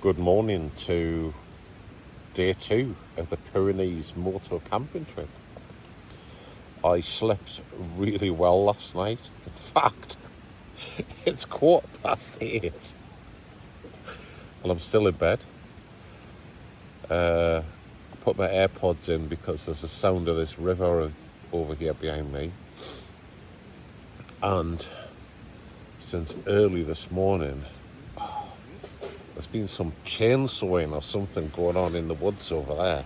Good morning to day 2 of the Pyrenees Moto camping trip. I slept really well last night. In fact, it's 8:15 and I'm still in bed. I put my AirPods in because there's the sound of this river over here behind me. And since early this morning, there's been some chainsawing or something going on in the woods over there.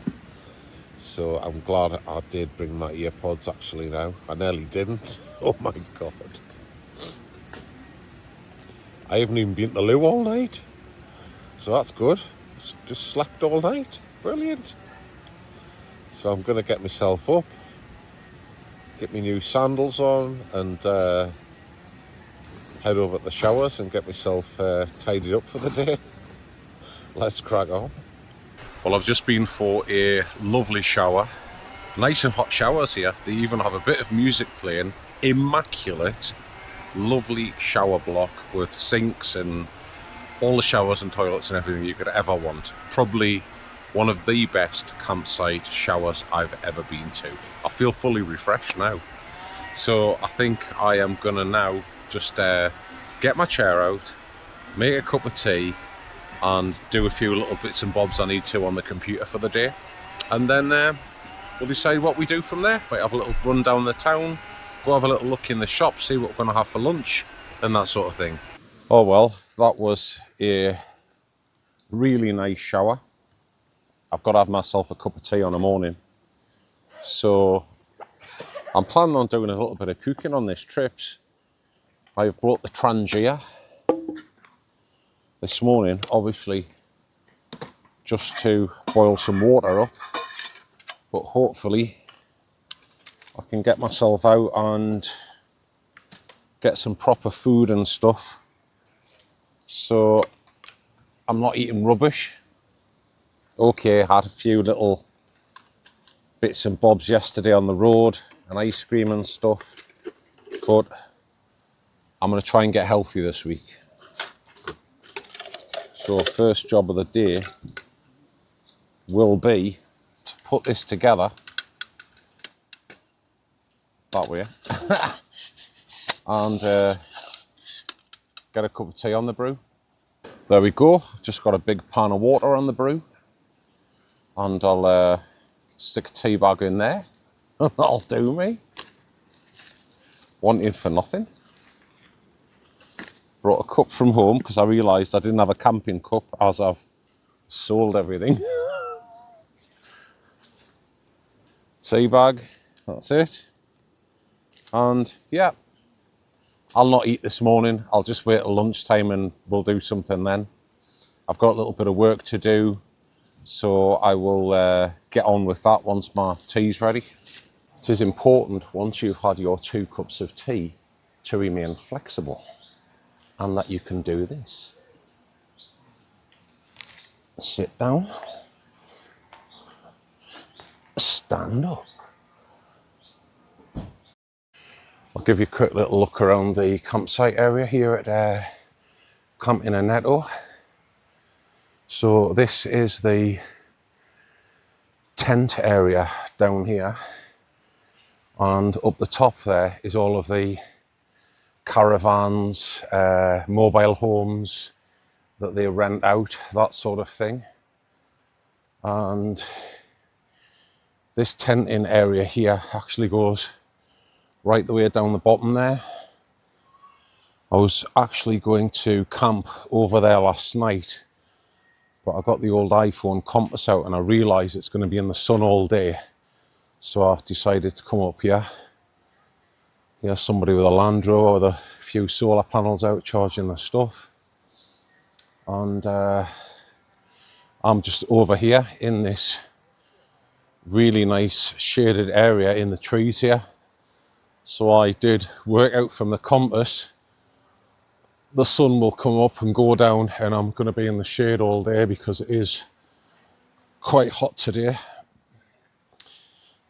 So I'm glad I did bring my earpods actually now. I nearly didn't. Oh my God. I haven't even been to the loo all night. So that's good. Just slept all night. Brilliant. So I'm going to get myself up, get my new sandals on and head over to the showers and get myself tidied up for the day. Let's crack on. Well, I've just been for a lovely shower. Nice and hot showers here. They even have a bit of music playing. Immaculate, lovely shower block with sinks and all the showers and toilets and everything you could ever want. Probably one of the best campsite showers I've ever been to. I feel fully refreshed now. So I think I am gonna now just get my chair out, make a cup of tea, and do a few little bits and bobs I need to on the computer for the day. And then we'll decide what we do from there. Might have a little run down the town, go have a little look in the shop, see what we're going to have for lunch, and that sort of thing. Oh well, that was a really nice shower. I've got to have myself a cup of tea on the morning. So I'm planning on doing a little bit of cooking on this trip. I've brought the Trangia this morning, obviously just to boil some water up, but hopefully I can get myself out and get some proper food and stuff, so I'm not eating rubbish. Okay, I had a few little bits and bobs yesterday on the road and ice cream and stuff, but I'm going to try and get healthy this week. So first job of the day will be to put this together that way and get a cup of tea on the brew. There we go. Just got a big pan of water on the brew and I'll stick a tea bag in there. That'll do me. Wanting for nothing. Brought a cup from home because I realised I didn't have a camping cup as I've sold everything. Tea bag, that's it. And yeah, I'll not eat this morning. I'll just wait till lunchtime and we'll do something then. I've got a little bit of work to do, so I will get on with that once my tea's ready. It is important once you've had your 2 cups of tea to remain flexible, and that you can do this. Sit down, stand up. I'll give you a quick little look around the campsite area here at Camp in Aneto. So this is the tent area down here, and up the top there is all of the caravans, mobile homes that they rent out, that sort of thing. And this tenting area here actually goes right the way down the bottom there. I was actually going to camp over there last night, but I got the old iPhone compass out and I realised it's going to be in the sun all day. So I decided to come up here. Here's somebody with a Land Rover with a few solar panels out charging the stuff. And I'm just over here in this really nice shaded area in the trees here. So I did work out from the compass, the sun will come up and go down and I'm going to be in the shade all day because it is quite hot today.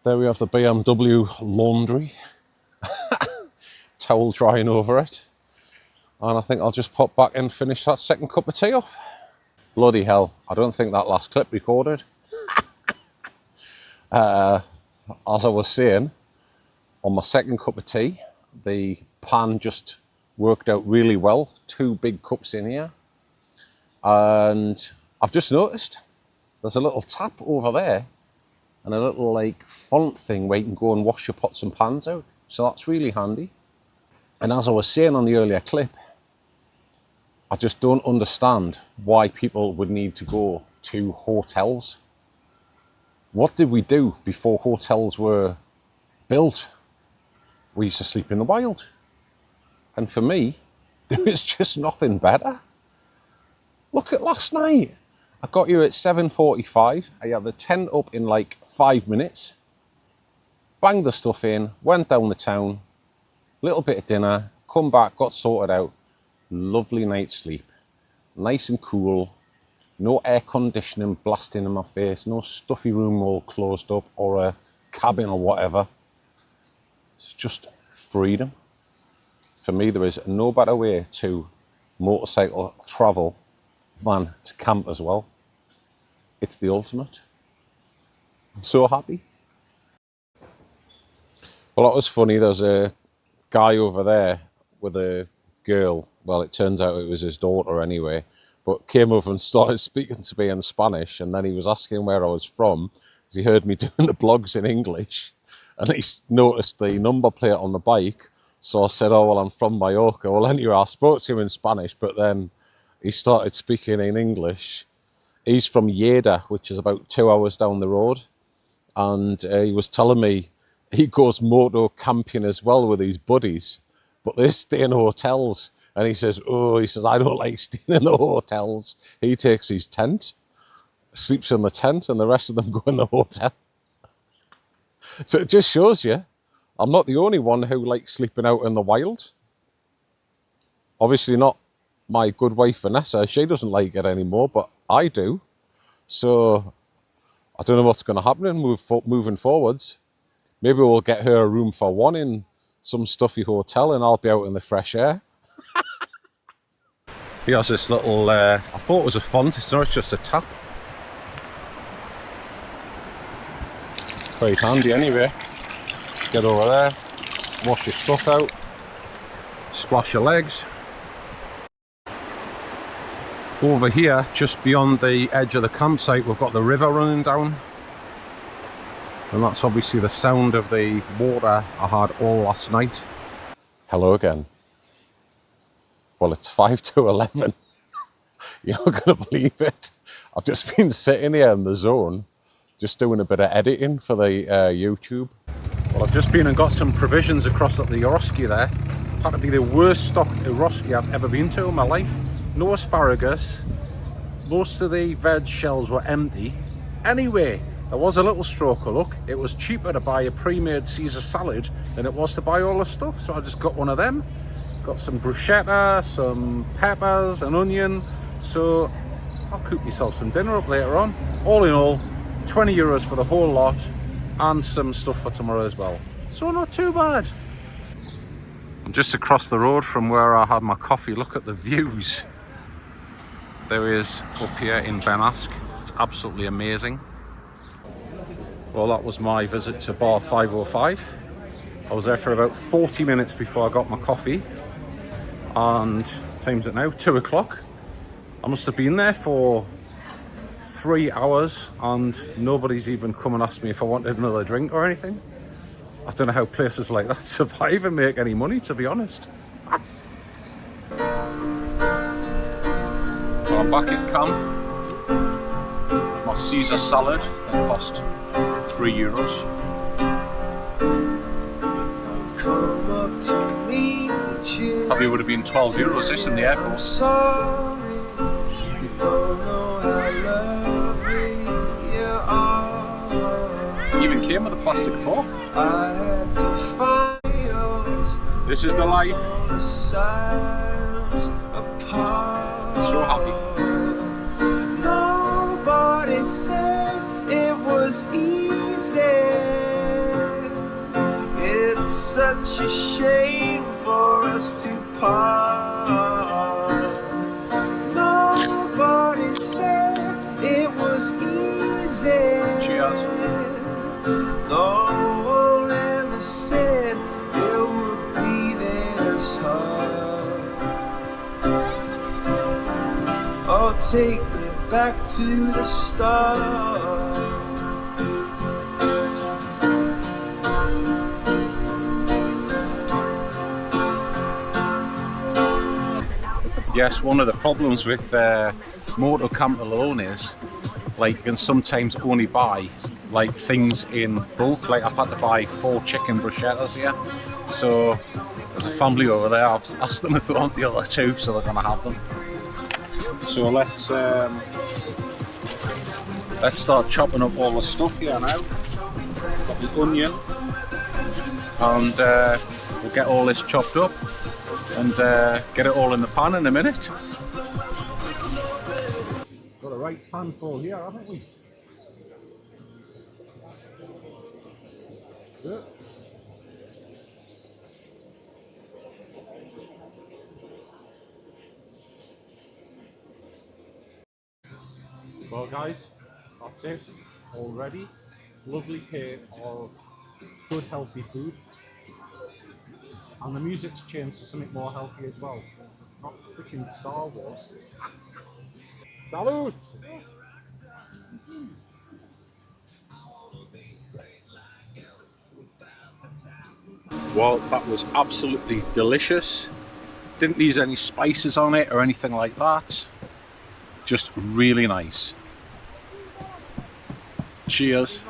There we have the BMW laundry. Towel drying over it. And I think I'll just pop back and finish that second cup of tea off. Bloody hell, I don't think that last clip recorded. As I was saying, on my second cup of tea, the pan just worked out really well. 2 big cups in here. And I've just noticed there's a little tap over there and a little like font thing where you can go and wash your pots and pans out. So that's really handy. And as I was saying on the earlier clip, I just don't understand why people would need to go to hotels. What did we do before hotels were built? We used to sleep in the wild. And for me, there is just nothing better. Look at last night. I got here at 7:45. I had the tent up in like 5 minutes. Banged the stuff in, went down the town, little bit of dinner, come back, got sorted out. Lovely night's sleep. Nice and cool. No air conditioning blasting in my face. No stuffy room all closed up or a cabin or whatever. It's just freedom. For me, there is no better way to motorcycle travel than to camp as well. It's the ultimate. I'm so happy. Well, that was funny. There's a guy over there with a girl. Well, it turns out it was his daughter anyway, but came over and started speaking to me in Spanish, and then he was asking where I was from because he heard me doing the blogs in English, and he noticed the number plate on the bike. So I said, oh, well, I'm from Mallorca. Well, anyway, I spoke to him in Spanish, but then he started speaking in English. He's from Lleida, which is about 2 hours down the road. And he was telling me he goes moto camping as well with his buddies, but they stay in hotels. And he says, I don't like staying in the hotels. He takes his tent, sleeps in the tent, and the rest of them go in the hotel. So it just shows you, I'm not the only one who likes sleeping out in the wild. Obviously not my good wife Vanessa. She doesn't like it anymore, but I do. So I don't know what's going to happen in moving forwards. Maybe we'll get her a room for one in some stuffy hotel and I'll be out in the fresh air. He has this little, I thought it was a font, it's not, it's just a tap. Very handy anyway. Get over there, wash your stuff out, splash your legs. Over here, just beyond the edge of the campsite, we've got the river running down. And that's obviously the sound of the water I had all last night. Hello again. Well, it's 5 to 11. You're not going to believe it. I've just been sitting here in the zone, just doing a bit of editing for the YouTube. Well, I've just been and got some provisions across at the Eroski there. Had to be the worst stock Eroski I've ever been to in my life. No asparagus. Most of the veg shelves were empty. Anyway, there was a little stroke of luck. It was cheaper to buy a pre-made Caesar salad than it was to buy all the stuff. So I just got one of them. Got some bruschetta, some peppers, an onion. So I'll cook myself some dinner up later on. All in all, 20 euros for the whole lot and some stuff for tomorrow as well. So not too bad. I'm just across the road from where I had my coffee. Look at the views. There is up here in Ben Ask. It's absolutely amazing. Well, that was my visit to bar 505. I was there for about 40 minutes before I got my coffee. And time's it now? 2 o'clock. I must have been there for 3 hours and nobody's even come and asked me if I wanted another drink or anything. I don't know how places like that survive and make any money, to be honest. Well, I'm back at camp. My Caesar salad that cost 3 euros. Probably would have been 12 euros this in the airport. Even came with a plastic fork. This is the life. So happy. Nobody said it was easy. It's such a shame for us to part. Nobody said this easy. Cheers. No one ever said it would be this hard. Oh, take me back to the start. Yes, one of the problems with Moto camp alone is, like, you can sometimes only buy like things in bulk. Like, I've had to buy 4 chicken bruschettas here, so there's a family over there. I've asked them if they want the other 2, so they're gonna have them. So let's start chopping up all the stuff here now. Got the onion, and we'll get all this chopped up and get it all in the pan in a minute. Got a right pan full here, haven't we? Yeah. Well guys, that's it, all ready. Lovely plate of good healthy food. And the music's changed to something more healthy as well. Not freaking Star Wars. Salute! Well, that was absolutely delicious. Didn't need any spices on it or anything like that. Just really nice. Cheers.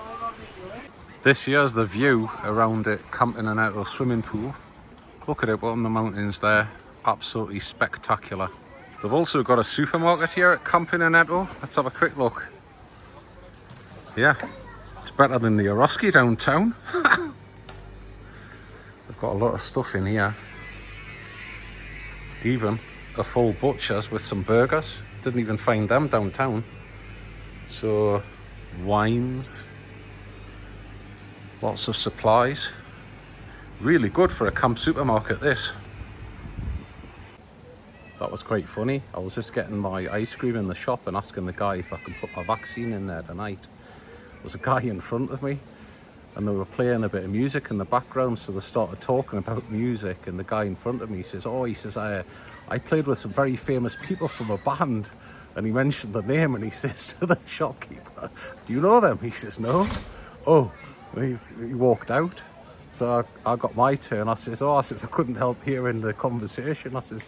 This here's the view around it, camping and Aneto swimming pool. Look at it on the mountains there, absolutely spectacular. They've also got a supermarket here at Camping Aneto. Let's have a quick look. Yeah, it's better than the Eroski downtown. They've got a lot of stuff in here. Even a full butcher's with some burgers. Didn't even find them downtown. So, wines. Lots of supplies. Really good for a camp supermarket, this. That was quite funny. I was just getting my ice cream in the shop and asking the guy if I could put my vaccine in there tonight. There was a guy in front of me and they were playing a bit of music in the background, so they started talking about music, and the guy in front of me says, I played with some very famous people from a band, and he mentioned the name, and he says to the shopkeeper, do you know them? He says, no. Oh, he walked out. So I got my turn. I says, I couldn't help hearing the conversation. I says,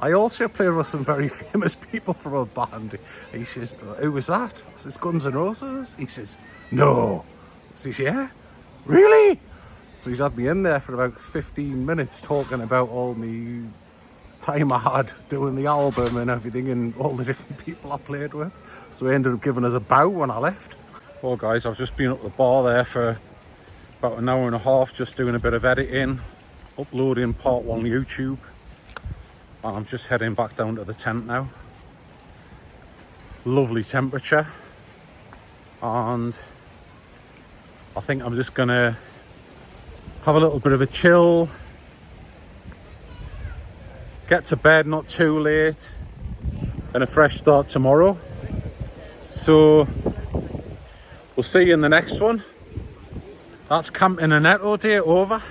I also played with some very famous people from a band. He says, who was that? I says, Guns N' Roses. He says, no. I says, yeah? Really? So he's had me in there for about 15 minutes talking about all the time I had doing the album and everything and all the different people I played with. So he ended up giving us a bow when I left. Well guys, I've just been up the bar there for about an hour and a half, just doing a bit of editing, uploading part 1 YouTube, and I'm just heading back down to the tent now. Lovely temperature, and I think I'm just gonna have a little bit of a chill, get to bed not too late, and a fresh start tomorrow. So we'll see you in the next one. That's Camping Aneto day over.